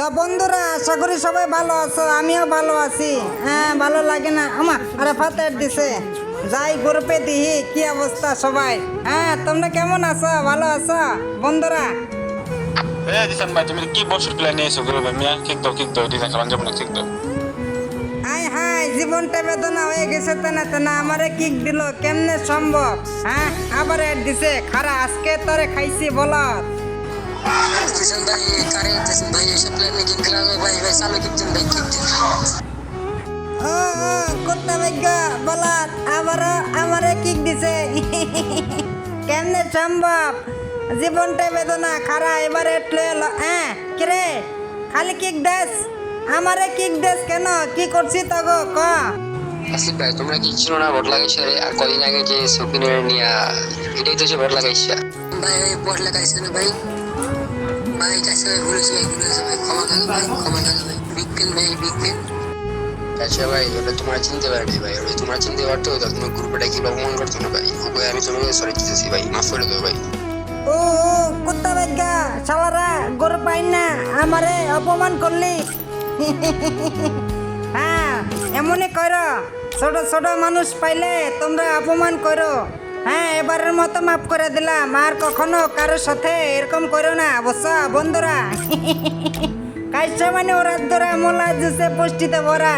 তো বন্ধুরা আশা করি সবাই ভালো আছো, আমিও ভালো আছি। হ্যাঁ, ভালো লাগে না আমা আরে ফাতের দিছে যাই গ্রুপে দিহি কি অবস্থা সবাই। হ্যাঁ, তোমরা কেমন আছো? ভালো আছো বন্ধুরা? দিশান ভাই, তুমি কি বছর প্ল্যান নিয়েছো গ্রুপে? মিয়া কিক দাও দিশান খান যাবো না, কিক দাও। হাই হাই, জীবনটা বেদনা হয়ে গেছে তেনা তেনা, আমারে কিক দিল কেমনে সম্ভব? হ্যাঁ, আবার এড দিছে খারা আজকে তোরে খাইছি বলত। স্টেশন ভাই কারে স্টেশন ভাই এসব প্ল্যানে কিক দিলাম ভাই ভাই সামনে কিক দিন ভাই কিক দিন ও কোনটা ভাগ্য বলত আবারও আমারে কিক দিছে কেমনে সম্ভব? জীবনটা বেদনা খারা এবার এটলে এলো। হ্যাঁ কিরে খালি কিক দেস, আমারে কিক দেস কেন? কি করছি তো গো ক? আসিফ ভাই তোমরা কি ছিল না ভোট লাগাইছে আর কদিন আগে যে সকিনের নিয়া এটাই তো যে ভোট লাগাইছে ভাই ভাই ভোট লাগাইছে না ভাই ভাই কাছে ভাই ভুলেছে ভাই ক্ষমা করে ভাই ক্ষমা করে ভাই বিগ পেন ভাই বিগ পেন আচ্ছা ভাই ওটা তোমরা চিনতে পারবে ভাই, ওটা তোমরা চিনতে পারতো তো তোমার গ্রুপে কি অপমান করতো না ভাই। ওকে আমি তোমাকে সরি দিতেছি ভাই, মাফ করে দেবো ভাই। ও কুত্তা ভাগ্যা শালারা গরু পাই না আমারে অপমান করলি হ্যাঁ, এমনই করো, ছোট ছোট মানুষ পাইলে তোমরা অপমান করো। হ্যাঁ, এবারের মতো মাফ করে দিলাম, আর কখনো কারোর সাথে এরকম করো না বুঝছো বন্ধুরা কাইসা মানে ওরা ধরা মোলা জুসে পুষ্টিতে ভরা।